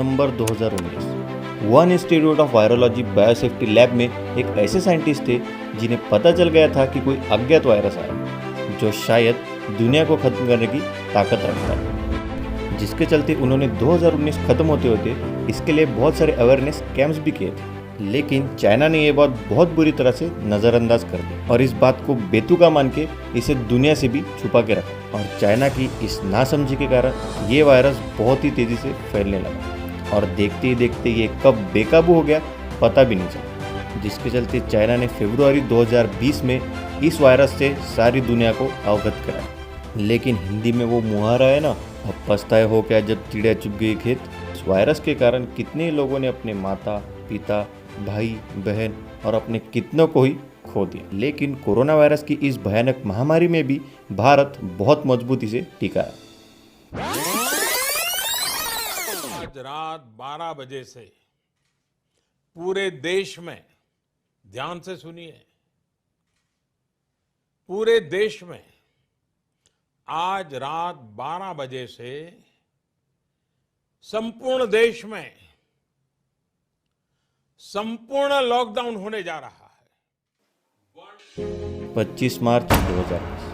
December 2019 Wuhan institute of virology biosafety lab में एक ऐसे साइंटिस्ट थे जिन्हें पता चल गया था कि कोई अज्ञात वायरस आया जो शायद दुनिया को खत्म करने की ताकत रखता है, जिसके चलते उन्होंने 2019 खत्म होते होते इसके लिए बहुत सारे अवेयरनेस कैंप्स भी किए थे। लेकिन चाइना ने ये बात बहुत बुरी तरह से नज़रअंदाज कर दी और इस बात को बेतुका मान के इसे दुनिया से भी छुपा के रखा, और चाइना की इस नासमझी के कारण ये वायरस बहुत ही तेज़ी से फैलने लगा और देखते ही देखते ये कब बेकाबू हो गया पता भी नहीं चला, जिसके चलते चाइना ने फरवरी 2020 में इस वायरस से सारी दुनिया को अवगत कराया। लेकिन हिंदी में वो मुहावरा है ना, अब पछताए हो क्या जब चिड़िया चुग गई खेत। इस वायरस के कारण कितने लोगों ने अपने माता पिता भाई बहन और अपने कितनों को ही खो दिया। लेकिन कोरोना वायरस की इस भयानक महामारी में भी भारत बहुत मजबूती से टिका है। आज रात 12 बजे से पूरे देश में, ध्यान से सुनिए, पूरे देश में आज रात 12 बजे से संपूर्ण देश में संपूर्ण लॉकडाउन होने जा रहा है। 25 मार्च 2020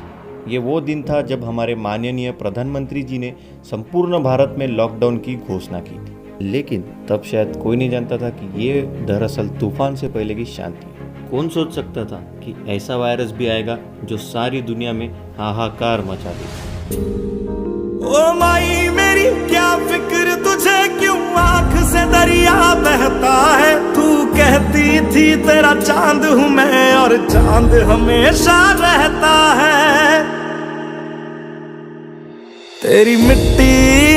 ये वो दिन था जब हमारे माननीय प्रधानमंत्री जी ने संपूर्ण भारत में लॉकडाउन की घोषणा की थी। लेकिन तब शायद कोई नहीं जानता था कि ये दरअसल तूफान से पहले की शांति है। कौन सोच सकता था कि ऐसा वायरस भी आएगा जो सारी दुनिया में हाहाकार मचा देगा। ओ माई मेरी क्या फिक्र तुझे, क्यों आंख से दरिया बहता है। तू कहती थी तेरा चांद हूँ मैं और चांद हमेशा रहता है। तेरी मिट्टी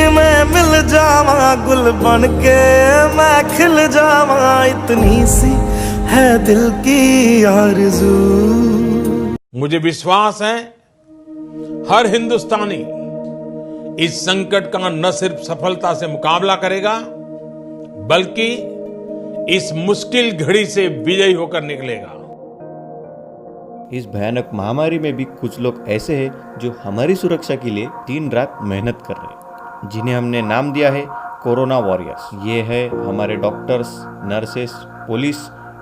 में मिल जावा गुल बन के मैं खिल जावा, इतनी सी है दिल की आरज़ू। मुझे विश्वास है हर हिंदुस्तानी इस संकट का न सिर्फ सफलता से मुकाबला करेगा बल्कि इस मुश्किल घड़ी से विजयी होकर निकलेगा। इस भयानक महामारी में भी कुछ लोग ऐसे हैं जो हमारी सुरक्षा के लिए दिन रात मेहनत कर रहे हैं, जिन्हें हमने नाम दिया है कोरोना वॉरियर्स। ये है हमारे doctors, nurses, police,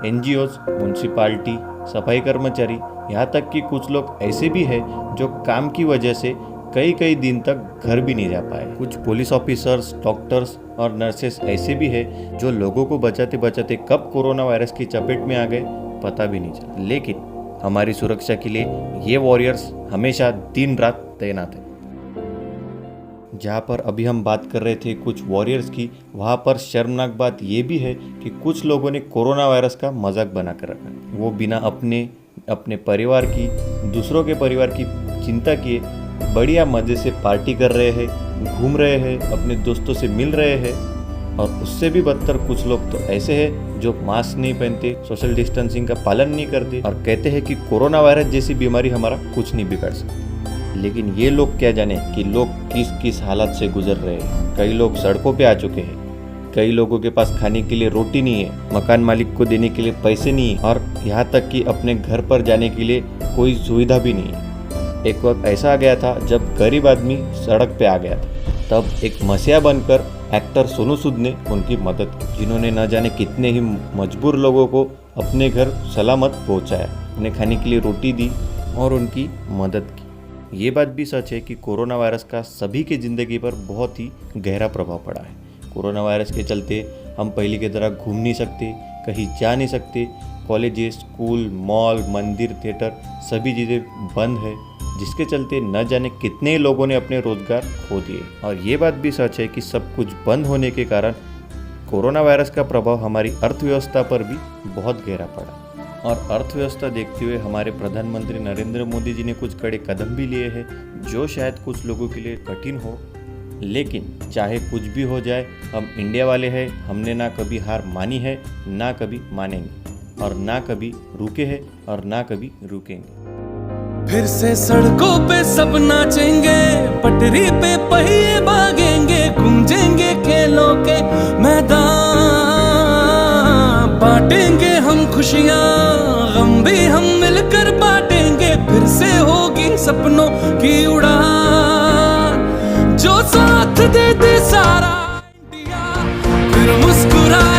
NGOs, municipality, सफाई कर्मचारी, यहाँ तक कि कुछ लोग ऐसे भी हैं जो काम की वजह से कई दिन तक घर भी नहीं जा पाए। कुछ पुलिस ऑफिसर्स, डॉक्टर्स और नर्सेस ऐसे भी हैं जो लोगों को बचाते बचाते कब कोरोना वायरस की चपेट में आ गए पता भी नहीं चला। लेकिन हमारी सुरक्षा के लिए ये वॉरियर्स हमेशा दिन रात तैनात है। जहाँ पर अभी हम बात कर रहे थे कुछ वॉरियर्स की, वहाँ पर शर्मनाक बात ये भी है कि कुछ लोगों ने कोरोना वायरस का मजाक बना कर रखा है। वो बिना अपने परिवार की, दूसरों के परिवार की चिंता किए बढ़िया मज़े से पार्टी कर रहे हैं, घूम रहे हैं, अपने दोस्तों से मिल रहे हैं। और उससे भी बदतर कुछ लोग तो ऐसे हैं जो मास्क नहीं पहनते, सोशल डिस्टेंसिंग का पालन नहीं करते और कहते हैं कि कोरोना वायरस जैसी बीमारी हमारा कुछ नहीं बिगाड़ सकती। लेकिन ये लोग क्या जाने कि लोग किस किस हालात से गुजर रहे हैं। कई लोग सड़कों पे आ चुके हैं, कई लोगों के पास खाने के लिए रोटी नहीं है, मकान मालिक को देने के लिए पैसे नहीं है और यहाँ तक कि अपने घर पर जाने के लिए कोई सुविधा भी नहीं है। एक वक्त ऐसा आ गया था जब गरीब आदमी सड़क पे आ गया था, तब एक मसीहा बनकर एक्टर सोनू सूद ने उनकी मदद की, जिन्होंने न जाने कितने ही मजबूर लोगों को अपने घर सलामत पहुंचाया, उन्हें खाने के लिए रोटी दी और उनकी मदद की। ये बात भी सच है कि कोरोना वायरस का सभी की ज़िंदगी पर बहुत ही गहरा प्रभाव पड़ा है। कोरोना वायरस के चलते हम पहले की तरह घूम नहीं सकते, कहीं जा नहीं सकते। कॉलेजेस, स्कूल, मॉल, मंदिर, थिएटर सभी चीज़ें बंद है, जिसके चलते न जाने कितने लोगों ने अपने रोजगार खो दिए। और ये बात भी सच है कि सब कुछ बंद होने के कारण कोरोना वायरस का प्रभाव हमारी अर्थव्यवस्था पर भी बहुत गहरा पड़ा। और अर्थव्यवस्था देखते हुए हमारे प्रधानमंत्री नरेंद्र मोदी जी ने कुछ कड़े कदम भी लिए हैं जो शायद कुछ लोगों के लिए कठिन हो। लेकिन चाहे कुछ भी हो जाए, हम इंडिया वाले हैं, हमने ना कभी हार मानी है, ना कभी मानेंगे और ना कभी रुके हैं और ना कभी रुकेंगे। फिर से सड़कों पे सब नाचेंगे, पटरी पे पहिए भागेंगे, गूंजेंगे खेलों के मैदान, बांटेंगे हम खुशियाँ, गम भी हम मिलकर बांटेंगे। फिर से होगी सपनों की उड़ान, जो साथ दे दे सारा इंडिया, मुस्कुराए